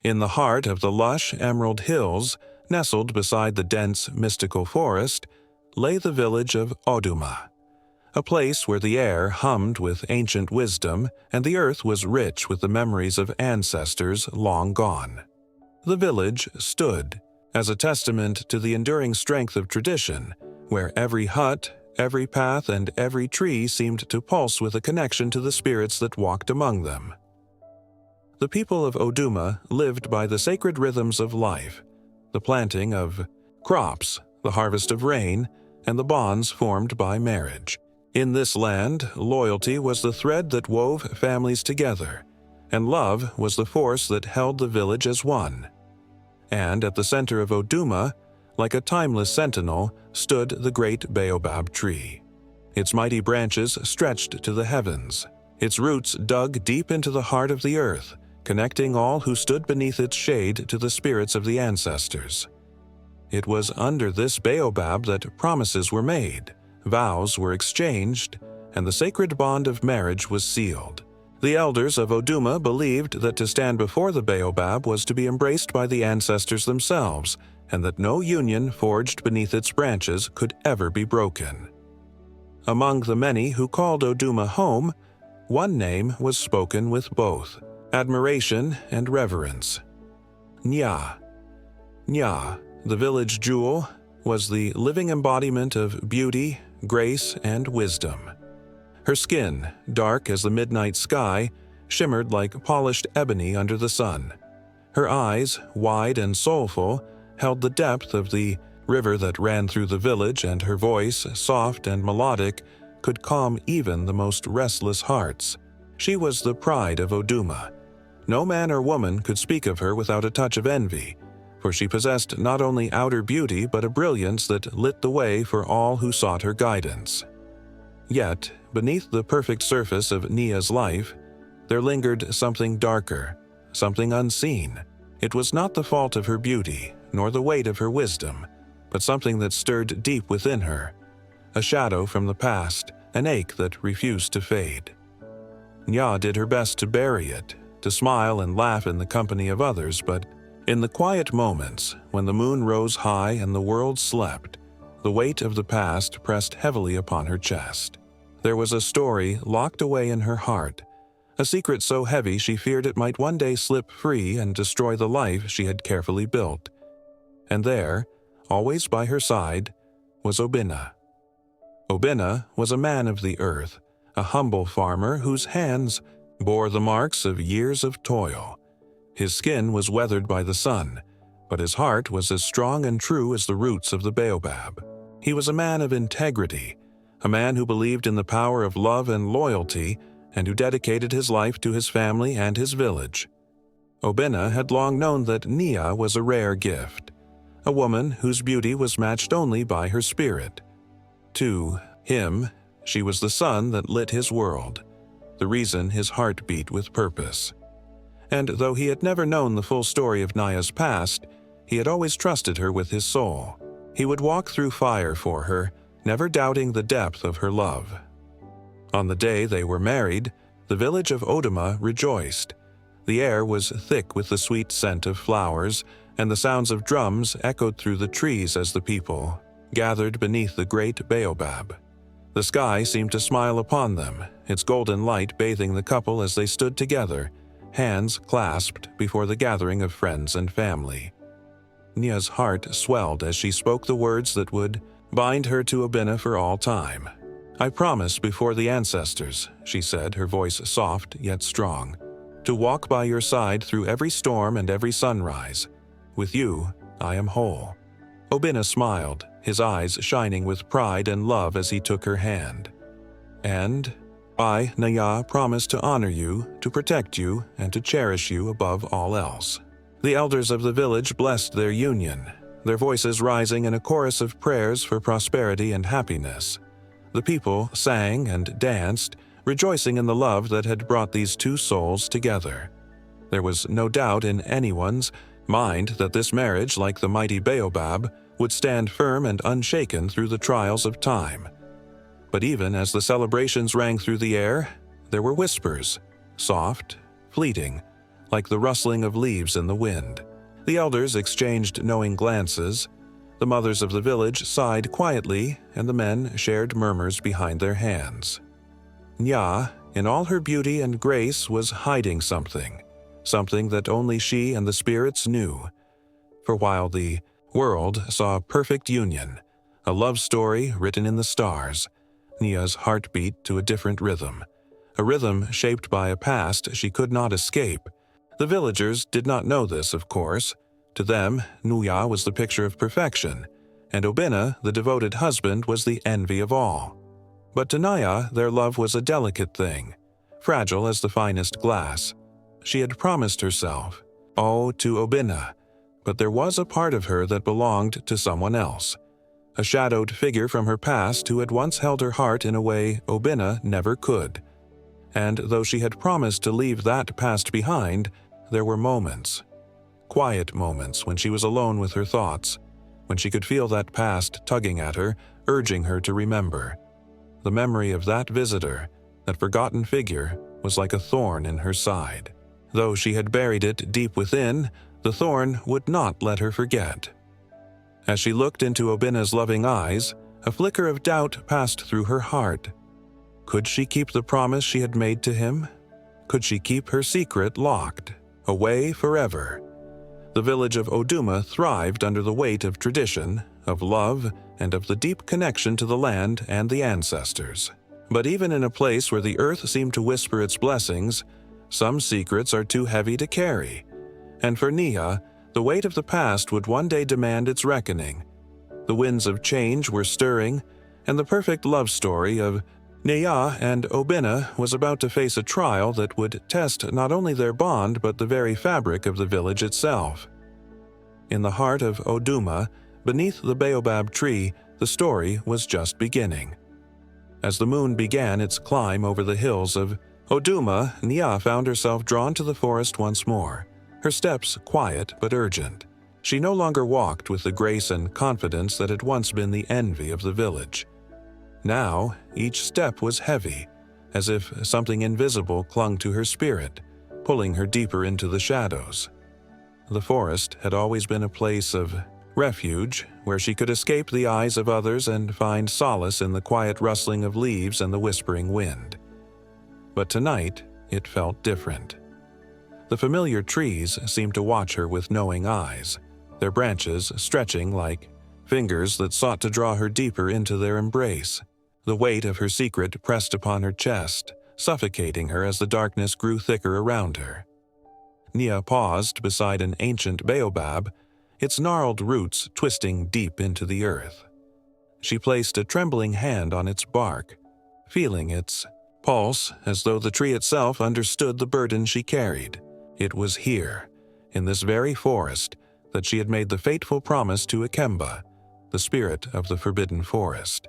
In the heart of the lush emerald hills, nestled beside the dense mystical forest, lay the village of Oduma, a place where the air hummed with ancient wisdom and the earth was rich with the memories of ancestors long gone. The village stood as a testament to the enduring strength of tradition, where every hut, every path, and every tree seemed to pulse with a connection to the spirits that walked among them. The people of Oduma lived by the sacred rhythms of life, the planting of crops, the harvest of rain, and the bonds formed by marriage. In this land, loyalty was the thread that wove families together, and love was the force that held the village as one. And at the center of Oduma, like a timeless sentinel, stood the great baobab tree. Its mighty branches stretched to the heavens, its roots dug deep into the heart of the earth, connecting all who stood beneath its shade to the spirits of the ancestors. It was under this baobab that promises were made, vows were exchanged, and the sacred bond of marriage was sealed. The elders of Oduma believed that to stand before the baobab was to be embraced by the ancestors themselves, and that no union forged beneath its branches could ever be broken. Among the many who called Oduma home, one name was spoken with both admiration and reverence. Nya. Nya, the village jewel, was the living embodiment of beauty, grace, and wisdom. Her skin, dark as the midnight sky, shimmered like polished ebony under the sun. Her eyes, wide and soulful, held the depth of the river that ran through the village, and her voice, soft and melodic, could calm even the most restless hearts. She was the pride of Oduma. No man or woman could speak of her without a touch of envy, for she possessed not only outer beauty but a brilliance that lit the way for all who sought her guidance. Yet, beneath the perfect surface of Nia's life, there lingered something darker, something unseen. It was not the fault of her beauty, nor the weight of her wisdom, but something that stirred deep within her, a shadow from the past, an ache that refused to fade. Nya did her best to bury it, to smile and laugh in the company of others, but in the quiet moments, when the moon rose high and the world slept, the weight of the past pressed heavily upon her chest. There was a story locked away in her heart, a secret so heavy she feared it might one day slip free and destroy the life she had carefully built. And there, always by her side, was Obinna. Obinna was a man of the earth, a humble farmer whose hands bore the marks of years of toil. His skin was weathered by the sun, but his heart was as strong and true as the roots of the baobab. He was a man of integrity, a man who believed in the power of love and loyalty, and who dedicated his life to his family and his village. Obinna had long known that Nia was a rare gift, a woman whose beauty was matched only by her spirit. To him, she was the sun that lit his world, the reason his heart beat with purpose. And though he had never known the full story of Nia's past, he had always trusted her with his soul. He would walk through fire for her, never doubting the depth of her love. On the day they were married, the village of Oduma rejoiced. The air was thick with the sweet scent of flowers, and the sounds of drums echoed through the trees as the people gathered beneath the great baobab. The sky seemed to smile upon them, its golden light bathing the couple as they stood together, hands clasped before the gathering of friends and family. Nia's heart swelled as she spoke the words that would bind her to Obinna for all time. "I promise before the ancestors," she said, her voice soft yet strong, "to walk by your side through every storm and every sunrise. With you, I am whole." Obinna smiled, his eyes shining with pride and love as he took her hand. "And I, Nya, promise to honor you, to protect you, and to cherish you above all else." The elders of the village blessed their union, their voices rising in a chorus of prayers for prosperity and happiness. The people sang and danced, rejoicing in the love that had brought these two souls together. There was no doubt in anyone's mind that this marriage, like the mighty baobab, would stand firm and unshaken through the trials of time. But even as the celebrations rang through the air, there were whispers, soft, fleeting, like the rustling of leaves in the wind. The elders exchanged knowing glances. The mothers of the village sighed quietly, and the men shared murmurs behind their hands. Nya, in all her beauty and grace, was hiding something that only she and the spirits knew. For while the world saw a perfect union, a love story written in the stars, Nya's heart beat to a different rhythm, a rhythm shaped by a past she could not escape. The villagers did not know this, of course. To them, Nuya was the picture of perfection, and Obina, the devoted husband, was the envy of all. But to Naya, their love was a delicate thing, fragile as the finest glass. She had promised herself, oh, to Obina, but there was a part of her that belonged to someone else, a shadowed figure from her past who had once held her heart in a way Obina never could. And though she had promised to leave that past behind, there were moments, quiet moments when she was alone with her thoughts, when she could feel that past tugging at her, urging her to remember. The memory of that visitor, that forgotten figure, was like a thorn in her side. Though she had buried it deep within, the thorn would not let her forget. As she looked into Obina's loving eyes, a flicker of doubt passed through her heart. Could she keep the promise she had made to him? Could she keep her secret locked, away forever? The village of Oduma thrived under the weight of tradition, of love, and of the deep connection to the land and the ancestors. But even in a place where the earth seemed to whisper its blessings, some secrets are too heavy to carry. And for Nia, the weight of the past would one day demand its reckoning. The winds of change were stirring, and the perfect love story of Nia and Obina was about to face a trial that would test not only their bond but the very fabric of the village itself. In the heart of Oduma, beneath the baobab tree, the story was just beginning. As the moon began its climb over the hills of Oduma, Nia found herself drawn to the forest once more, her steps quiet but urgent. She no longer walked with the grace and confidence that had once been the envy of the village. Now, each step was heavy, as if something invisible clung to her spirit, pulling her deeper into the shadows. The forest had always been a place of refuge, where she could escape the eyes of others and find solace in the quiet rustling of leaves and the whispering wind. But tonight, it felt different. The familiar trees seemed to watch her with knowing eyes, their branches stretching like fingers that sought to draw her deeper into their embrace. The weight of her secret pressed upon her chest, suffocating her as the darkness grew thicker around her. Nia paused beside an ancient baobab, its gnarled roots twisting deep into the earth. She placed a trembling hand on its bark, feeling its pulse as though the tree itself understood the burden she carried. It was here, in this very forest, that she had made the fateful promise to Ikemba, the spirit of the forbidden forest.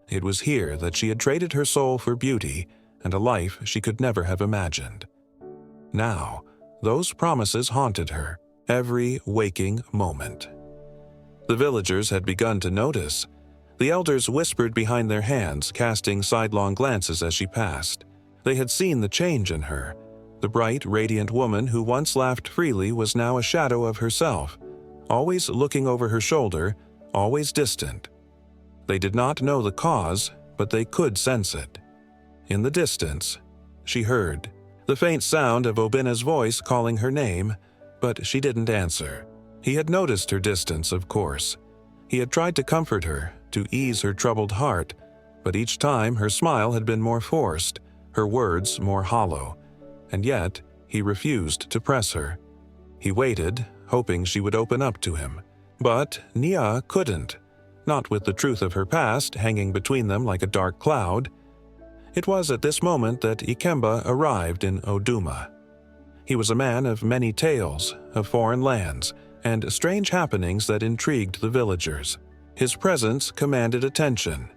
It was here that she had traded her soul for beauty and a life she could never have imagined. Now, those promises haunted her, every waking moment. The villagers had begun to notice. The elders whispered behind their hands, casting sidelong glances as she passed. They had seen the change in her. The bright, radiant woman who once laughed freely was now a shadow of herself, always looking over her shoulder, always distant. They did not know the cause, but they could sense it. In the distance, she heard the faint sound of Obina's voice calling her name, but she didn't answer. He had noticed her distance, of course. He had tried to comfort her, to ease her troubled heart, but each time her smile had been more forced, her words more hollow, and yet he refused to press her. He waited, hoping she would open up to him. But Nia couldn't, not with the truth of her past hanging between them like a dark cloud. It was at this moment that Ikemba arrived in Oduma. He was a man of many tales, of foreign lands, and strange happenings that intrigued the villagers. His presence commanded attention.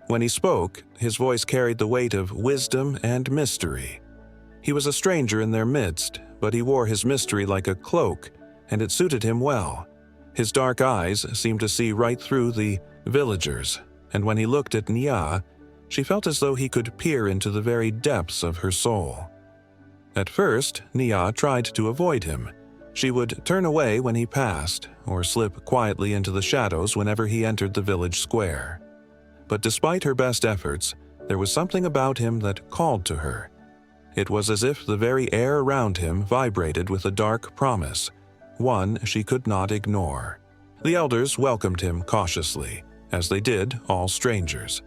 When he spoke, his voice carried the weight of wisdom and mystery. He was a stranger in their midst, but he wore his mystery like a cloak, and it suited him well. His dark eyes seemed to see right through the villagers, and when he looked at Nia, she felt as though he could peer into the very depths of her soul. At first, Nia tried to avoid him. She would turn away when he passed, or slip quietly into the shadows whenever he entered the village square. But despite her best efforts, there was something about him that called to her. It was as if the very air around him vibrated with a dark promise, one she could not ignore. The elders welcomed him cautiously, as they did all strangers.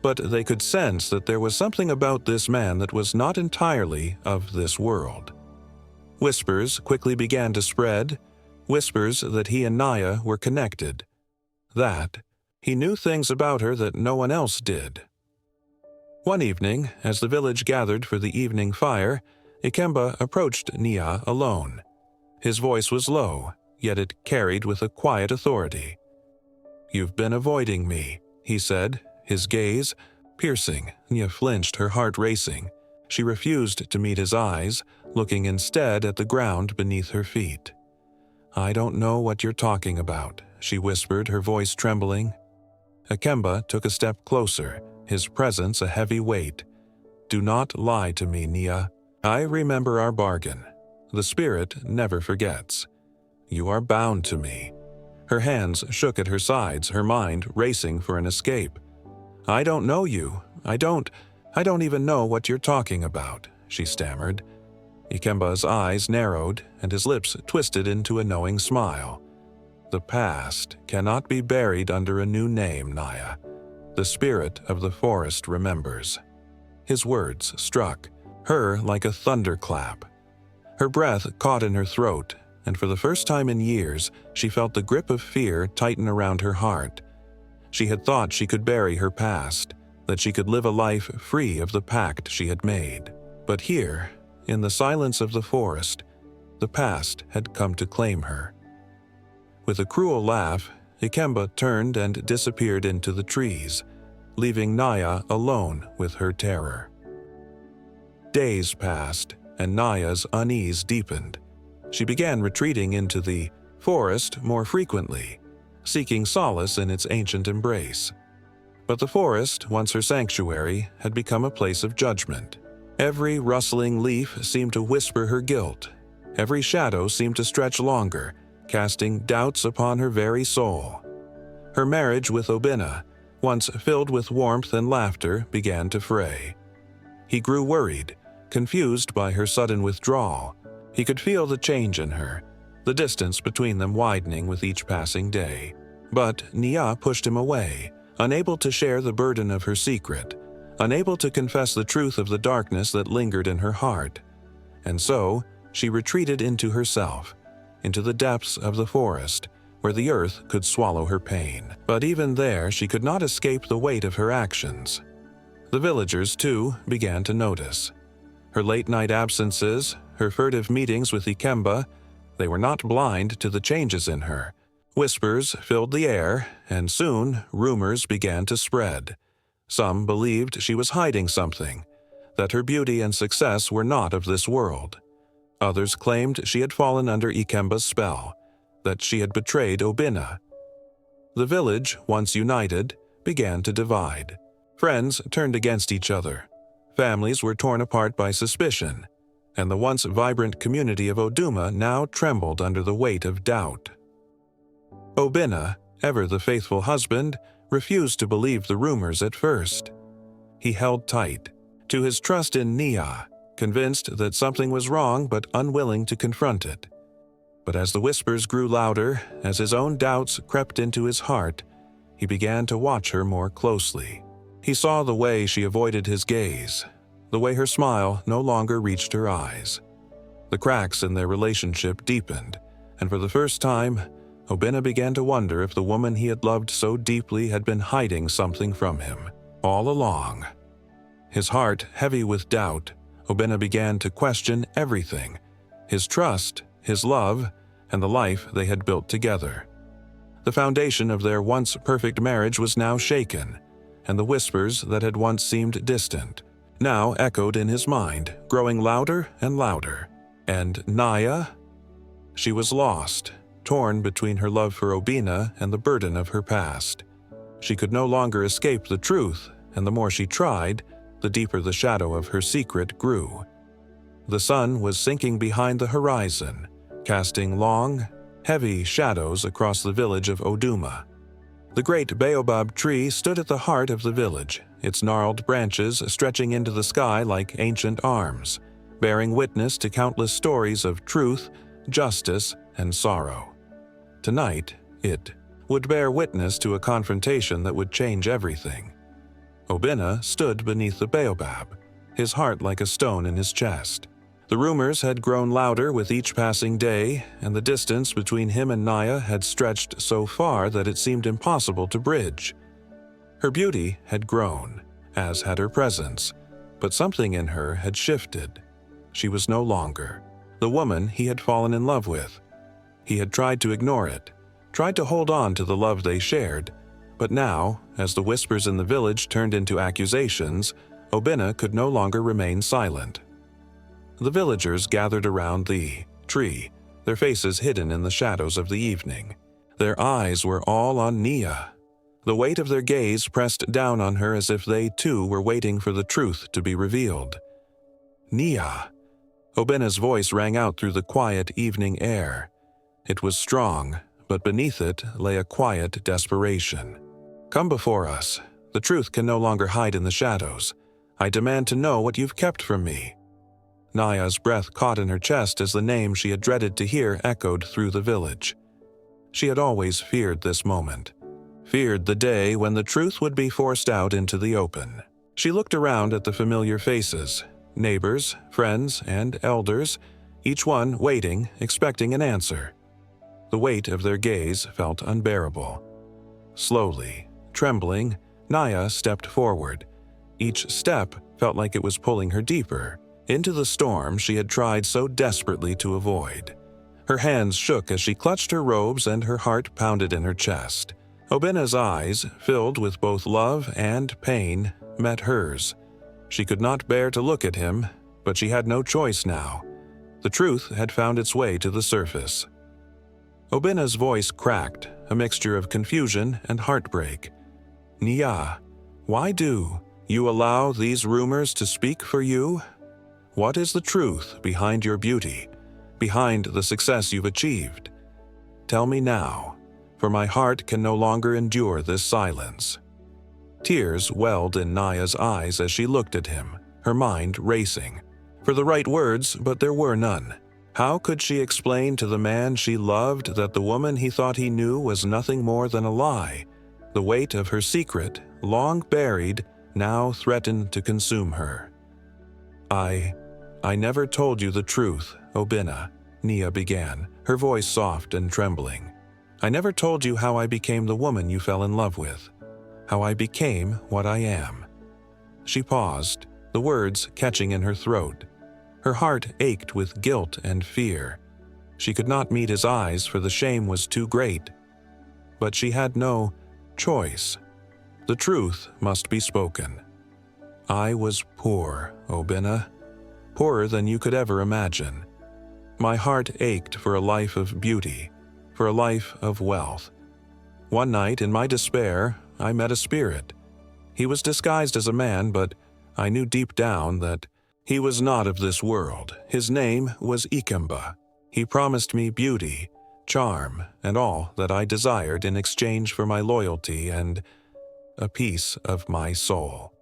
But they could sense that there was something about this man that was not entirely of this world. Whispers quickly began to spread, whispers that he and Naya were connected. That he knew things about her that no one else did. One evening, as the village gathered for the evening fire, Ikemba approached Nia alone. His voice was low, yet it carried with a quiet authority. "You've been avoiding me," he said, his gaze piercing. Nia flinched, her heart racing. She refused to meet his eyes, looking instead at the ground beneath her feet. "I don't know what you're talking about," she whispered, her voice trembling. Ikemba took a step closer, his presence a heavy weight. "Do not lie to me, Nia. I remember our bargain. The spirit never forgets. You are bound to me." Her hands shook at her sides, her mind racing for an escape. "I don't know you. I don't even know what you're talking about," she stammered. Ikemba's eyes narrowed, and his lips twisted into a knowing smile. "The past cannot be buried under a new name, Naya. The spirit of the forest remembers." His words struck her like a thunderclap. Her breath caught in her throat, and for the first time in years, she felt the grip of fear tighten around her heart. She had thought she could bury her past, that she could live a life free of the pact she had made. But here, in the silence of the forest, the past had come to claim her. With a cruel laugh, Ikemba turned and disappeared into the trees, leaving Naya alone with her terror. Days passed, and Naya's unease deepened. She began retreating into the forest more frequently, seeking solace in its ancient embrace. But the forest, once her sanctuary, had become a place of judgment. Every rustling leaf seemed to whisper her guilt. Every shadow seemed to stretch longer, casting doubts upon her very soul. Her marriage with Obina, once filled with warmth and laughter, began to fray. He grew worried, confused by her sudden withdrawal. He could feel the change in her, the distance between them widening with each passing day. But Nia pushed him away, unable to share the burden of her secret, unable to confess the truth of the darkness that lingered in her heart. And so, she retreated into herself, into the depths of the forest, where the earth could swallow her pain. But even there, she could not escape the weight of her actions. The villagers, too, began to notice. Her late-night absences, her furtive meetings with Ikemba, they were not blind to the changes in her. Whispers filled the air, and soon rumors began to spread. Some believed she was hiding something, that her beauty and success were not of this world. Others claimed she had fallen under Ikemba's spell, that she had betrayed Obina. The village, once united, began to divide. Friends turned against each other. Families were torn apart by suspicion, and the once vibrant community of Oduma now trembled under the weight of doubt. Obina, ever the faithful husband, refused to believe the rumors at first. He held tight to his trust in Nia, convinced that something was wrong but unwilling to confront it. But as the whispers grew louder, as his own doubts crept into his heart, he began to watch her more closely. He saw the way she avoided his gaze, the way her smile no longer reached her eyes. The cracks in their relationship deepened, and for the first time, Obina began to wonder if the woman he had loved so deeply had been hiding something from him all along. His heart heavy with doubt, Obina began to question everything: his trust, his love, and the life they had built together. The foundation of their once perfect marriage was now shaken, and the whispers that had once seemed distant now echoed in his mind, growing louder and louder. And Naya? She was lost, torn between her love for Obina and the burden of her past. She could no longer escape the truth, and the more she tried, the deeper the shadow of her secret grew. The sun was sinking behind the horizon, casting long, heavy shadows across the village of Oduma. The great baobab tree stood at the heart of the village, its gnarled branches stretching into the sky like ancient arms, bearing witness to countless stories of truth, justice, and sorrow. Tonight, it would bear witness to a confrontation that would change everything. Obinna stood beneath the baobab, his heart like a stone in his chest. The rumors had grown louder with each passing day, and the distance between him and Naya had stretched so far that it seemed impossible to bridge. Her beauty had grown, as had her presence, but something in her had shifted. She was no longer the woman he had fallen in love with. He had tried to ignore it, tried to hold on to the love they shared, but now, as the whispers in the village turned into accusations, Obinna could no longer remain silent. The villagers gathered around the tree, their faces hidden in the shadows of the evening. Their eyes were all on Nia. The weight of their gaze pressed down on her as if they too were waiting for the truth to be revealed. Nia! Obinna's voice rang out through the quiet evening air. It was strong, but beneath it lay a quiet desperation. Come before us. The truth can no longer hide in the shadows. I demand to know what you've kept from me. Naya's breath caught in her chest as the name she had dreaded to hear echoed through the village. She had always feared this moment, feared the day when the truth would be forced out into the open. She looked around at the familiar faces, neighbors, friends, and elders, each one waiting, expecting an answer. The weight of their gaze felt unbearable. Slowly, trembling, Naya stepped forward. Each step felt like it was pulling her deeper, into the storm she had tried so desperately to avoid. Her hands shook as she clutched her robes and her heart pounded in her chest. Obinna's eyes, filled with both love and pain, met hers. She could not bear to look at him, but she had no choice now. The truth had found its way to the surface. Obinna's voice cracked, a mixture of confusion and heartbreak. Nia, why do you allow these rumors to speak for you? What is the truth behind your beauty, behind the success you've achieved? Tell me now, for my heart can no longer endure this silence. Tears welled in Naya's eyes as she looked at him, her mind racing. For the right words, but there were none. How could she explain to the man she loved that the woman he thought he knew was nothing more than a lie? The weight of her secret, long buried, now threatened to consume her. I never told you the truth, Obinna, Nia began, her voice soft and trembling. I never told you how I became the woman you fell in love with, how I became what I am. She paused, the words catching in her throat. Her heart ached with guilt and fear. She could not meet his eyes, for the shame was too great. But she had no choice. The truth must be spoken. I was poor, Obinna, poorer than you could ever imagine. My heart ached for a life of beauty, for a life of wealth. One night, in my despair, I met a spirit. He was disguised as a man, but I knew deep down that he was not of this world. His name was Ikemba. He promised me beauty, charm, and all that I desired in exchange for my loyalty and a piece of my soul.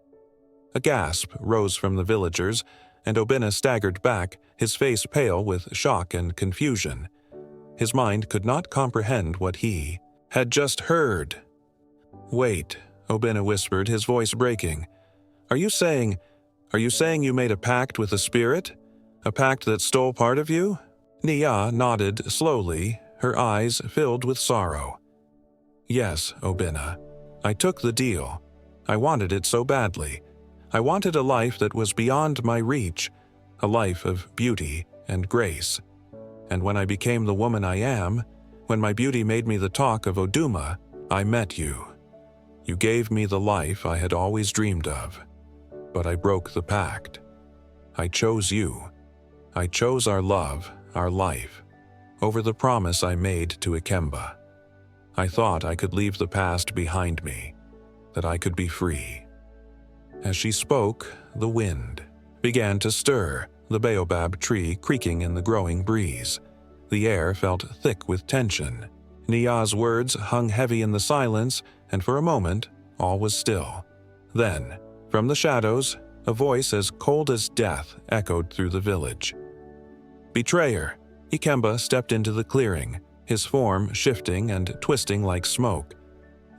A gasp rose from the villagers, and Obinna staggered back, his face pale with shock and confusion. His mind could not comprehend what he had just heard. Wait, Obinna whispered, his voice breaking. Are you saying you made a pact with a spirit? A pact that stole part of you? Nia nodded slowly, her eyes filled with sorrow. Yes, Obinna. I took the deal. I wanted it so badly. I wanted a life that was beyond my reach, a life of beauty and grace. And when I became the woman I am, when my beauty made me the talk of Oduma, I met you. You gave me the life I had always dreamed of. But I broke the pact. I chose you. I chose our love, our life, over the promise I made to Ikemba. I thought I could leave the past behind me, that I could be free. As she spoke, the wind began to stir, the baobab tree creaking in the growing breeze. The air felt thick with tension. Nia's words hung heavy in the silence, and for a moment, all was still. Then, from the shadows, a voice as cold as death echoed through the village. "Betrayer!" Ikemba stepped into the clearing, his form shifting and twisting like smoke.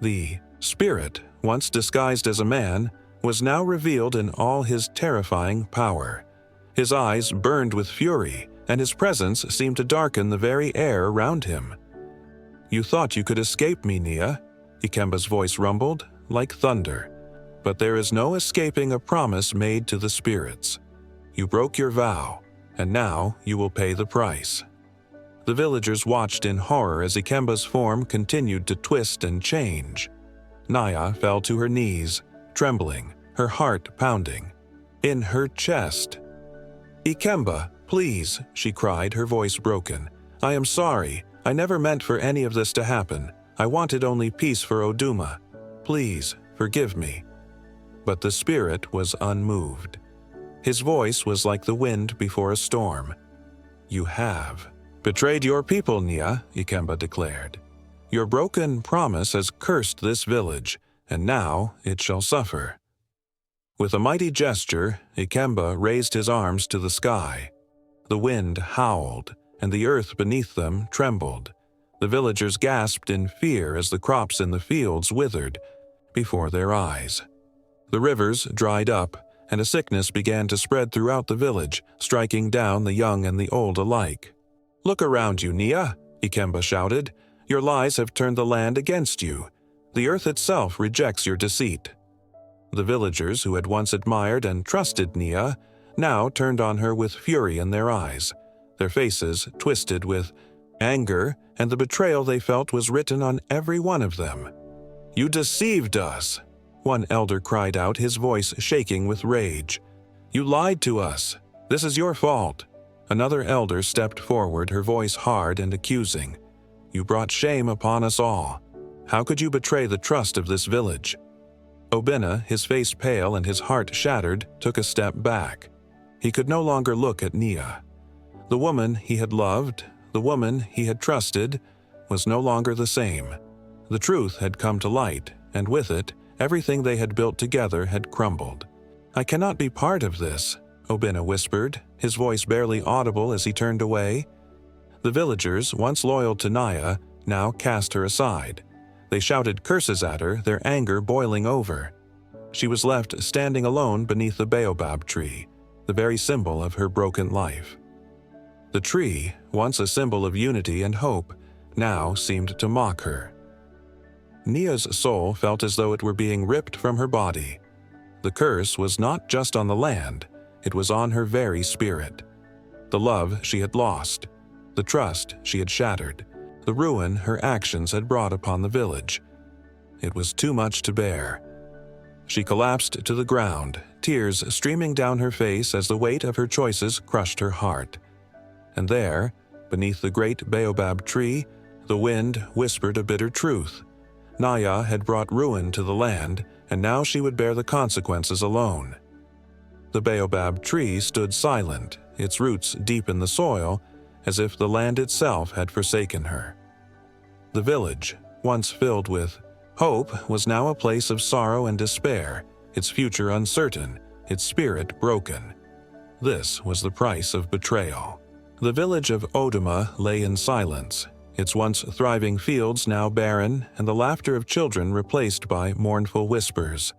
The spirit, once disguised as a man, was now revealed in all his terrifying power. His eyes burned with fury, and his presence seemed to darken the very air around him. "You thought you could escape me, Nia," Ikemba's voice rumbled, like thunder. "But there is no escaping a promise made to the spirits. You broke your vow, and now you will pay the price." The villagers watched in horror as Ikemba's form continued to twist and change. Nia fell to her knees, trembling, her heart pounding. In her chest. "Ikemba, please," she cried, her voice broken. "I am sorry. I never meant for any of this to happen. I wanted only peace for Oduma. Please, forgive me." But the spirit was unmoved. His voice was like the wind before a storm. "You have betrayed your people, Nia," Ikemba declared. "Your broken promise has cursed this village, and now it shall suffer." With a mighty gesture, Ikemba raised his arms to the sky. The wind howled, and the earth beneath them trembled. The villagers gasped in fear as the crops in the fields withered before their eyes. The rivers dried up, and a sickness began to spread throughout the village, striking down the young and the old alike. "Look around you, Nia," Ikemba shouted. "Your lies have turned the land against you. The earth itself rejects your deceit." The villagers who had once admired and trusted Nia now turned on her with fury in their eyes, their faces twisted with anger, and the betrayal they felt was written on every one of them. "You deceived us!" one elder cried out, his voice shaking with rage. "You lied to us. This is your fault." Another elder stepped forward, her voice hard and accusing. "You brought shame upon us all. How could you betray the trust of this village?" Obina, his face pale and his heart shattered, took a step back. He could no longer look at Nia. The woman he had loved, the woman he had trusted, was no longer the same. The truth had come to light, and with it, everything they had built together had crumbled. "I cannot be part of this," Obina whispered, his voice barely audible as he turned away. The villagers, once loyal to Nia, now cast her aside. They shouted curses at her, their anger boiling over. She was left standing alone beneath the baobab tree, the very symbol of her broken life. The tree, once a symbol of unity and hope, now seemed to mock her. Nia's soul felt as though it were being ripped from her body. The curse was not just on the land, it was on her very spirit. The love she had lost, the trust she had shattered, the ruin her actions had brought upon the village. It was too much to bear. She collapsed to the ground, tears streaming down her face as the weight of her choices crushed her heart. And there, beneath the great baobab tree, the wind whispered a bitter truth. Nia had brought ruin to the land, and now she would bear the consequences alone. The baobab tree stood silent, its roots deep in the soil, as if the land itself had forsaken her. The village, once filled with hope, was now a place of sorrow and despair, its future uncertain, its spirit broken. This was the price of betrayal. The village of Oduma lay in silence, its once thriving fields now barren, and the laughter of children replaced by mournful whispers.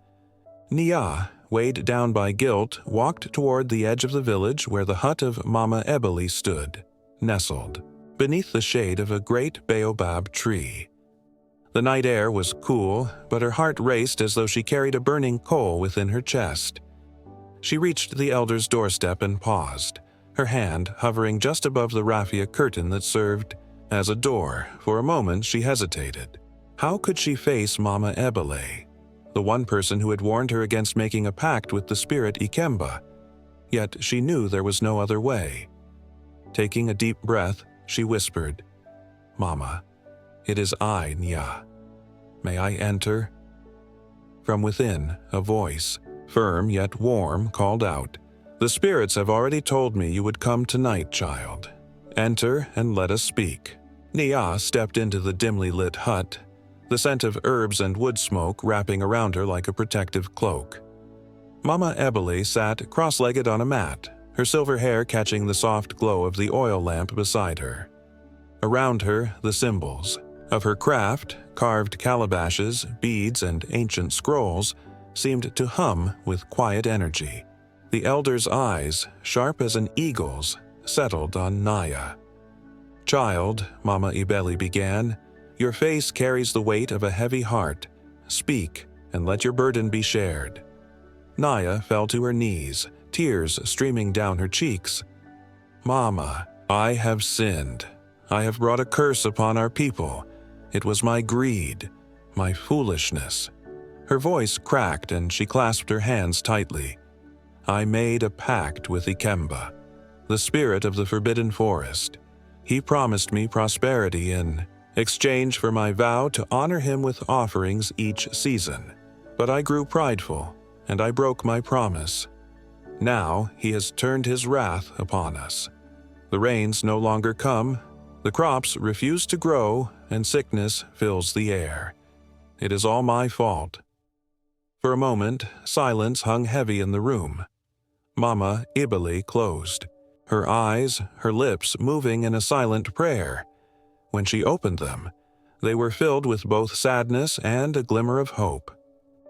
Nia, weighed down by guilt, walked toward the edge of the village where the hut of Mama Eboli stood, nestled beneath the shade of a great baobab tree. The night air was cool, but her heart raced as though she carried a burning coal within her chest. She reached the elder's doorstep and paused, her hand hovering just above the raffia curtain that served as a door. For a moment she hesitated. How could she face Mama Eboli, the one person who had warned her against making a pact with the spirit Ikemba? Yet she knew there was no other way. Taking a deep breath, she whispered, "Mama, it is I, Nia. May I enter?" From within, a voice, firm yet warm, called out, "The spirits have already told me you would come tonight, child. Enter and let us speak." Nia stepped into the dimly lit hut, the scent of herbs and wood smoke wrapping around her like a protective cloak. Mama Ebele sat cross-legged on a mat, her silver hair catching the soft glow of the oil lamp beside her. Around her, the symbols of her craft, carved calabashes, beads, and ancient scrolls, seemed to hum with quiet energy. The elder's eyes, sharp as an eagle's, settled on Naya. "Child," Mama Ebele began, "your face carries the weight of a heavy heart. Speak, and let your burden be shared." Naya fell to her knees, tears streaming down her cheeks. "Mama, I have sinned. I have brought a curse upon our people. It was my greed, my foolishness." Her voice cracked and she clasped her hands tightly. "I made a pact with Ikemba, the spirit of the Forbidden Forest. He promised me prosperity in exchange for my vow to honor him with offerings each season. But I grew prideful, and I broke my promise. Now he has turned his wrath upon us. The rains no longer come, the crops refuse to grow, and sickness fills the air. It is all my fault." For a moment, silence hung heavy in the room. Mama Ebele closed, her eyes, her lips moving in a silent prayer. When she opened them, they were filled with both sadness and a glimmer of hope.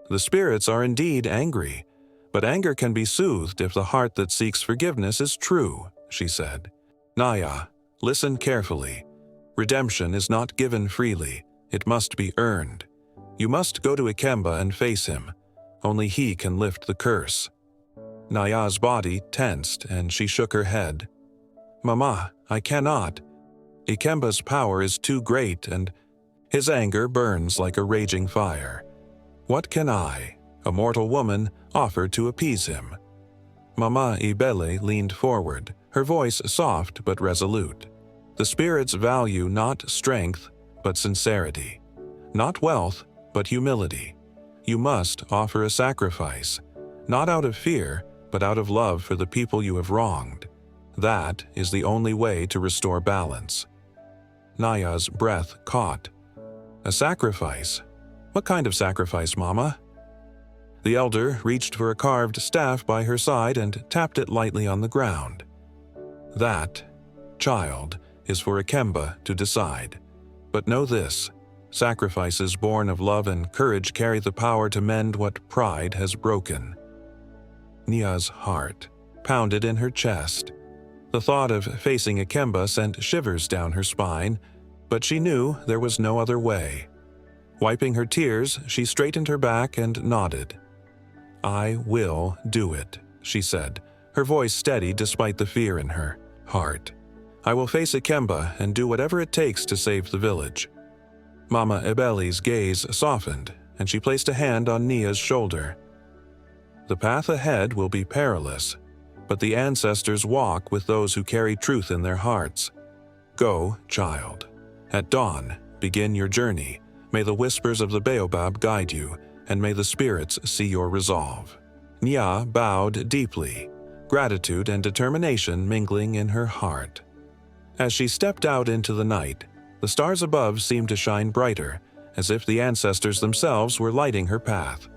"The spirits are indeed angry, but anger can be soothed if the heart that seeks forgiveness is true," she said. "Naya, listen carefully. Redemption is not given freely. It must be earned. You must go to Ikemba and face him. Only he can lift the curse." Naya's body tensed and she shook her head. "Mama, I cannot. Ikemba's power is too great and his anger burns like a raging fire. What can I, a mortal woman, offer to appease him?" Mama Ebele leaned forward, her voice soft but resolute. "The spirits value not strength, but sincerity. Not wealth, but humility. You must offer a sacrifice, not out of fear, but out of love for the people you have wronged. That is the only way to restore balance." Naya's breath caught. "A sacrifice? What kind of sacrifice, Mama?" The elder reached for a carved staff by her side and tapped it lightly on the ground. "That, child, is for Ikemba to decide. But know this, sacrifices born of love and courage carry the power to mend what pride has broken." Nia's heart pounded in her chest. The thought of facing Ikemba sent shivers down her spine, but she knew there was no other way. Wiping her tears, she straightened her back and nodded. "I will do it," she said, her voice steady despite the fear in her heart. "I will face Ikemba and do whatever it takes to save the village." Mama Ebele's gaze softened, and she placed a hand on Nia's shoulder. "The path ahead will be perilous, but the ancestors walk with those who carry truth in their hearts. Go, child. At dawn, begin your journey. May the whispers of the baobab guide you, and may the spirits see your resolve." Nia bowed deeply, gratitude and determination mingling in her heart. As she stepped out into the night, the stars above seemed to shine brighter, as if the ancestors themselves were lighting her path.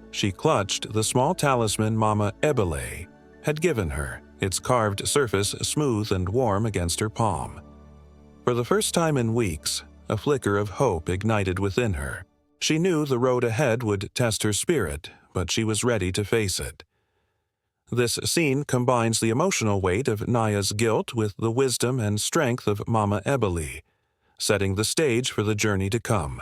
She clutched the small talisman Mama Ebele had given her, its carved surface smooth and warm against her palm. For the first time in weeks, a flicker of hope ignited within her. She knew the road ahead would test her spirit, but she was ready to face it. This scene combines the emotional weight of Naya's guilt with the wisdom and strength of Mama Ebele, setting the stage for the journey to come.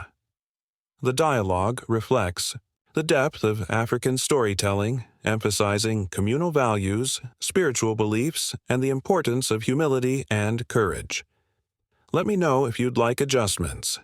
The dialogue reflects the depth of African storytelling, emphasizing communal values, spiritual beliefs, and the importance of humility and courage. Let me know if you'd like adjustments.